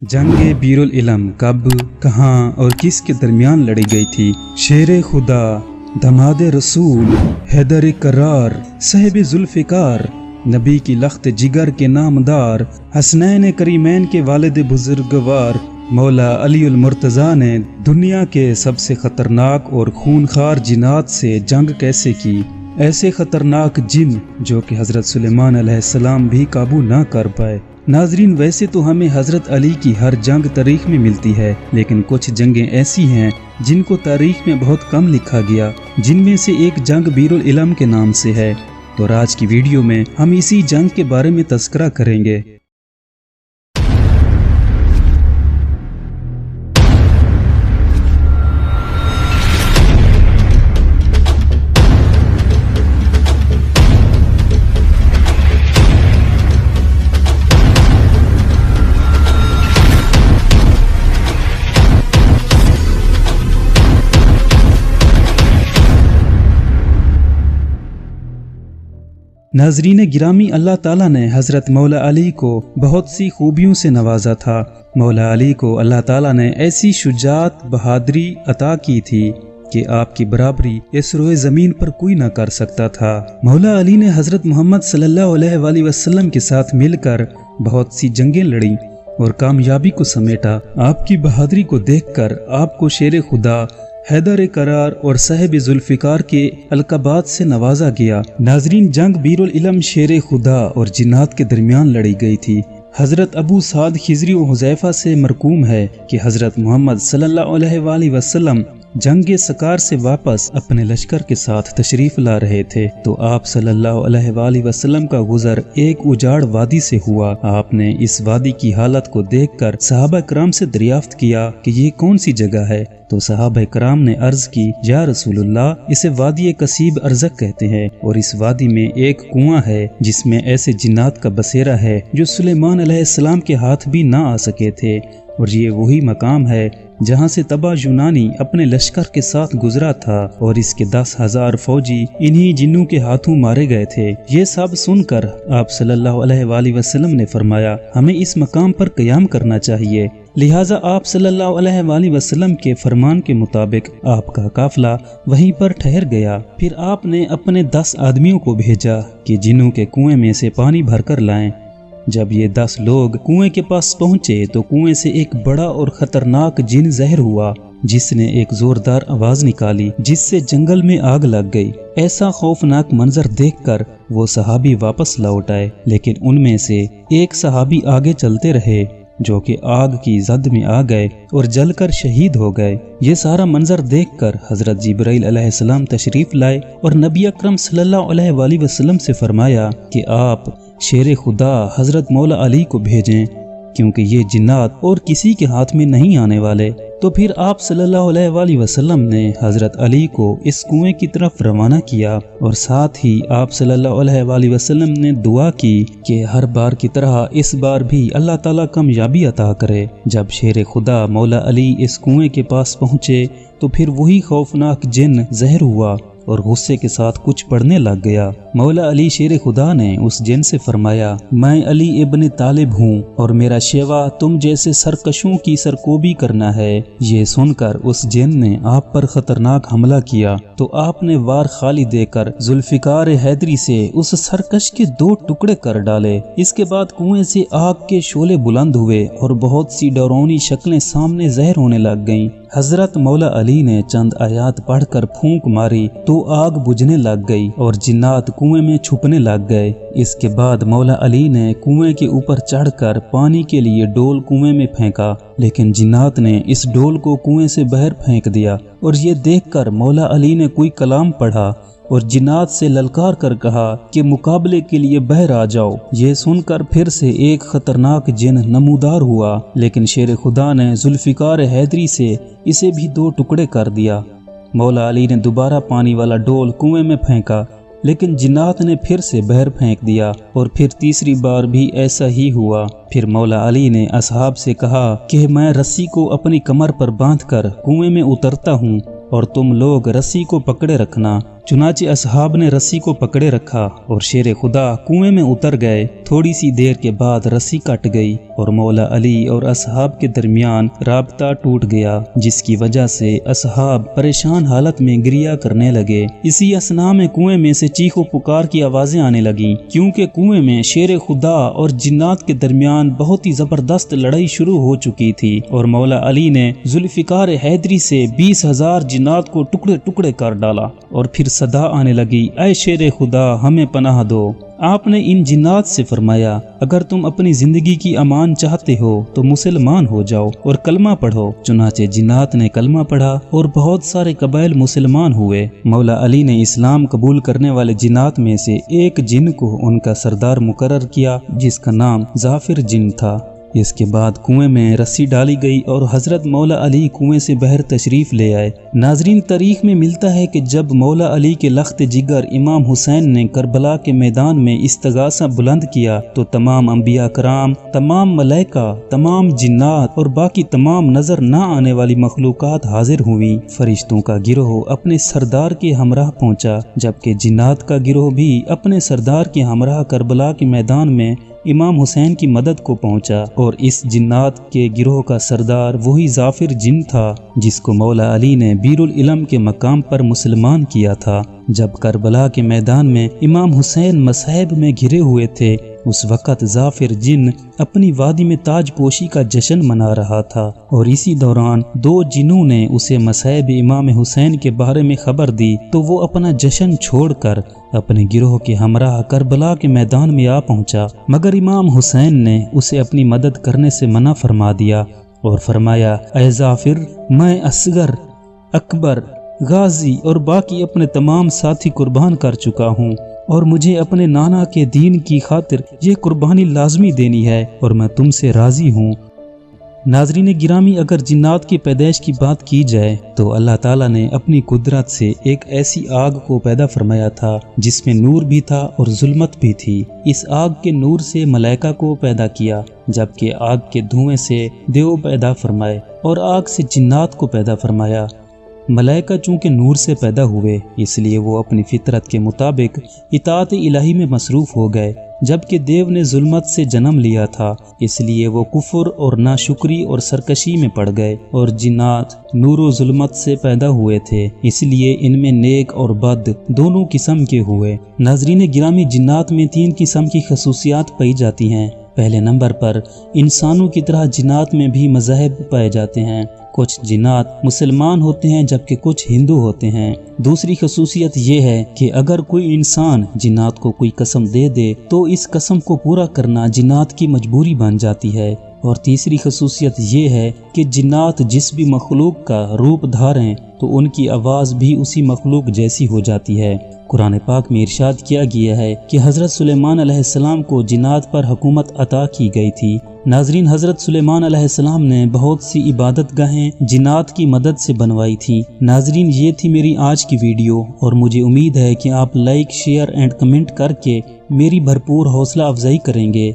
जंग बीरुल इलम कब, कहाँ और किसके दरमियान लड़ी गई थी? शेर खुदा, दमाद रसूल, हैदर करार, साहिब जुल्फिकार, नबी की लख्त जिगर के नामदार, हसनैन करीमैन के वालिद बुजुर्गवार मौला अली उल मुर्तज़ा ने दुनिया के सबसे खतरनाक और खूनखार जिन्नात से जंग कैसे की? ऐसे खतरनाक जिन जो कि हज़रत सुलेमान अलैहिस्सलाम भी काबू ना कर पाए। नाजरीन, वैसे तो हमें हज़रत अली की हर जंग तारीख में मिलती है, लेकिन कुछ जंगें ऐसी हैं जिनको तारीख में बहुत कम लिखा गया, जिनमें से एक जंग बीरुल इलम के नाम से है। तो आज की वीडियो में हम इसी जंग के बारे में तज़किरा करेंगे। नाजरीन गिरामी, अल्लाह ताला ने हज़रत मौला अली को बहुत सी खूबियों से नवाजा था। मौला अली को अल्लाह ताला ने ऐसी शुजात बहादुरी अता की थी कि आपकी बराबरी इस रोए ज़मीन पर कोई न कर सकता था। मौला अली ने हज़रत मोहम्मद सल्लल्लाहु अलैहि वसल्लम के साथ मिलकर बहुत सी जंगें लड़ी और कामयाबी को समेटा। आपकी बहादुरी को देखकर आपको शेर खुदा, हैदर करार और साहिब जुल्फिकार के अलकबात से नवाजा गया। नाजरीन, जंग बीरुल इलम शेर खुदा और जिन्नात के दरमियान लड़ी गई थी। हज़रत अबू साद खिजरी और हुज़ैफा से मरकूम है कि हज़रत मोहम्मद सल्लल्लाहु अलैहि वसल्लम जंग सकार से वापस अपने लश्कर के साथ तशरीफ ला रहे थे, तो आप सल्लल्लाहु अलैहि वसल्लम का गुजर एक उजाड़ वादी से हुआ। आपने इस वादी की हालत को देखकर सहाबा कराम से दरियाफ्त किया कि ये कौन सी जगह है। तो सहाबा कराम ने अर्ज की, या रसूलुल्लाह, इसे वादी कसीब अरज़क कहते हैं और इस वादी में एक कुआं है जिसमें ऐसे जिन्नात का बसेरा है जो सुलेमान अलैहिस्सलाम के हाथ भी ना आ सके थे, और ये वही मकाम है जहाँ से तबा यूनानी अपने लश्कर के साथ गुजरा था और इसके 10,000 फौजी इन्हीं जिन्नों के हाथों मारे गए थे। ये सब सुनकर आप सल्लल्लाहु अलैहि वसल्लम ने फरमाया, हमें इस मकाम पर क़याम करना चाहिए। लिहाजा आप सल्लल्लाहु अलैहि वसल्लम के फरमान के मुताबिक आपका काफिला वहीं पर ठहर गया। फिर आपने अपने 10 आदमियों को भेजा कि जिन्नों के कुएं में से पानी भरकर लाएं। जब ये 10 लोग कुएं के पास पहुंचे तो कुएं से एक बड़ा और खतरनाक जिन ज़हर हुआ, जिसने एक जोरदार आवाज निकाली जिससे जंगल में आग लग गई। ऐसा खौफनाक मंजर देखकर वो सहाबी वापस लौट आए, लेकिन उनमें से एक सहाबी आगे चलते रहे जो कि आग की जद में आ गए और जलकर शहीद हो गए। ये सारा मंजर देखकर हजरत जिब्राइल अलैहिस्सलाम तशरीफ लाए और नबी अकरम सल्लल्लाहु अलैहि वसल्लम से फरमाया कि आप शेर खुदा हजरत मौला अली को भेजें, क्योंकि ये जिन्नात और किसी के हाथ में नहीं आने वाले। तो फिर आप सल्लल्लाहु अलैहि वसल्लम ने हजरत अली को इस कुएं की तरफ रवाना किया और साथ ही आप सल्लल्लाहु अलैहि वसल्लम ने दुआ की कि हर बार की तरह इस बार भी अल्लाह ताला कामयाबी अता करे। जब शेर खुदा मौला अली इस कुएं के पास पहुंचे तो फिर वही खौफनाक जिन ज़हर हुआ और गुस्से के साथ कुछ पढ़ने लग गया। मौला अली शेर खुदा ने उस जिन से फरमाया, मैं अली इब्न तालिब हूँ और मेरा शेवा तुम जैसे सरकशों की सरकोबी करना है। ये सुनकर उस जिन ने आप पर खतरनाक हमला किया तो आपने वार खाली देकर जुल्फिकार हैदरी से उस सरकश के 2 टुकड़े कर डाले। इसके बाद कुएं से आग के शोले बुलंद हुए और बहुत सी डरावनी शक्लें सामने ज़हर होने लग गईं। हजरत मौला अली ने चंद आयात पढ़कर फूंक मारी तो आग बुझने लग गई और जिन्नात कुएं में छुपने लग गए। इसके बाद मौला अली ने कुएं के ऊपर चढ़कर पानी के लिए डोल कुएं में फेंका, लेकिन जिन्नात ने इस डोल को कुएं से बाहर फेंक दिया और ये देखकर मौला अली ने कोई कलाम पढ़ा और जिन्नात से ललकार कर कहा कि मुकाबले के लिए बाहर आ जाओ। ये सुनकर फिर से एक खतरनाक जिन नमूदार हुआ, लेकिन शेर खुदा ने जुल्फिकार हैदरी से इसे भी 2 टुकड़े कर दिया। मौला अली ने दोबारा पानी वाला डोल कुएं में फेंका, लेकिन जिन्नात ने फिर से बाहर फेंक दिया और फिर तीसरी बार भी ऐसा ही हुआ। फिर मौला अली ने असहाब से कहा कि मैं रस्सी को अपनी कमर पर बांधकर कुएं में उतरता हूँ और तुम लोग रस्सी को पकड़े रखना। चुनाचे असहाब ने रस्सी को पकड़े रखा और शेर खुदा कुएं में उतर गए। थोड़ी सी देर के बाद रस्सी कट गई और मौला अली और असहाब के दरमियान राबता टूट गया, जिसकी वजह से असहाब परेशान हालत में गिरिया करने लगे। इसी असना में कुएं में से चीखो पुकार की आवाजें आने लगी, क्योंकि कुएं में शेर खुदा और जिन्नात के दरमियान बहुत ही जबरदस्त लड़ाई शुरू हो चुकी थी और मौला अली ने जुल्फिकार हैदरी से 20,000 जिन्नात को टुकड़े टुकड़े कर डाला और फिर सदा आने लगी, ऐ शेर खुदा हमें पनाह दो। आपने इन जिन्नात से फरमाया, अगर तुम अपनी जिंदगी की अमान चाहते हो तो मुसलमान हो जाओ और कलमा पढ़ो। चुनाचे जिन्नात ने कलमा पढ़ा और बहुत सारे कबाइल मुसलमान हुए। मौला अली ने इस्लाम कबूल करने वाले जिन्नात में से एक जिन को उनका सरदार मुकर्रर किया, जिसका नाम जाफिर जिन था। इसके बाद कुएं में रस्सी डाली गई और हजरत मौला अली कुएं से बहर तशरीफ ले आए। नाजरीन, तारीख में मिलता है कि जब मौला अली के लख्त जिगर इमाम हुसैन ने करबला के मैदान में इस्तगासा बुलंद किया तो तमाम अंबिया कराम, तमाम मलाइका, तमाम जिन्नात और बाकी तमाम नजर न आने वाली मखलूकात हाजिर हुई। फरिश्तों का गिरोह अपने सरदार के हमराह पहुंचा, जबकि जिन्नात का गिरोह भी अपने सरदार के हमराह करबला के मैदान में इमाम हुसैन की मदद को पहुंचा। और इस जिन्नात के गिरोह का सरदार वही जाफिर जिन था जिसको मौला अली ने बीरुल इलम के मकाम पर मुसलमान किया था। जब करबला के मैदान में इमाम हुसैन मसहब में घिरे हुए थे, उस वक़्त जाफिर जिन अपनी वादी में ताजपोशी का जश्न मना रहा था और इसी दौरान 2 जिनों ने उसे मसहब इमाम हुसैन के बारे में खबर दी तो वो अपना जश्न छोड़कर अपने गिरोह के हमराह करबला के मैदान में आ पहुंचा, मगर इमाम हुसैन ने उसे अपनी मदद करने से मना फरमा दिया और फरमाया, ऐ जाफिर, मैं असगर, अकबर, गाजी और बाकी अपने तमाम साथी कुर्बान कर चुका हूँ और मुझे अपने नाना के दीन की खातिर ये कुर्बानी लाजमी देनी है और मैं तुमसे राजी हूँ। नाजरीन गिरामी, अगर जिन्नात की पैदाइश की बात की जाए तो अल्लाह ताला ने अपनी कुदरत से एक ऐसी आग को पैदा फरमाया था जिसमें नूर भी था और जुल्मत भी थी। इस आग के नूर से मलाइका को पैदा किया, जबकि आग के धुएं से देव पैदा फरमाए और आग से जिन्नात को पैदा फरमाया। मलाइका चूँकि नूर से पैदा हुए इसलिए वो अपनी फितरत के मुताबिक इताअत इलाही में मसरूफ़ हो गए, जबकि देव ने जुल्मत से जन्म लिया था इसलिए वो कुफर और नाशुक्री और सरकशी में पड़ गए। और जिन्नात नूर और जुल्मत से पैदा हुए थे इसलिए इनमें नेक और बद दोनों किस्म के हुए। नाजरीन गिरामी, जिन्नात में 3 किस्म की खसूसियात पाई जाती हैं। पहले नंबर पर इंसानों की तरह जिन्नात में भी मज़ाहिब पाए जाते हैं। कुछ जिन्नात मुसलमान होते हैं जबकि कुछ हिंदू होते हैं। दूसरी खसूसियत ये है कि अगर कोई इंसान जिन्नात को कोई कसम दे दे तो इस कसम को पूरा करना जिन्नात की मजबूरी बन जाती है। और तीसरी खसूसियत ये है कि जिन्नात जिस भी मखलूक का रूप धारें तो उनकी आवाज़ भी उसी मखलूक जैसी हो जाती है। कुरान पाक में इरशाद किया गया है कि हज़रत सुलेमान अलैहिस्सलाम को जिन्नात पर हुकूमत अता की गई थी। नाजरीन, हज़रत सुलेमान अलैहिस्सलाम ने बहुत सी इबादत गाहें जिन्नात की मदद से बनवाई थी। नाजरीन, ये थी मेरी आज की वीडियो और मुझे उम्मीद है कि आप लाइक, शेयर एंड कमेंट करके मेरी भरपूर हौसला अफजाई करेंगे।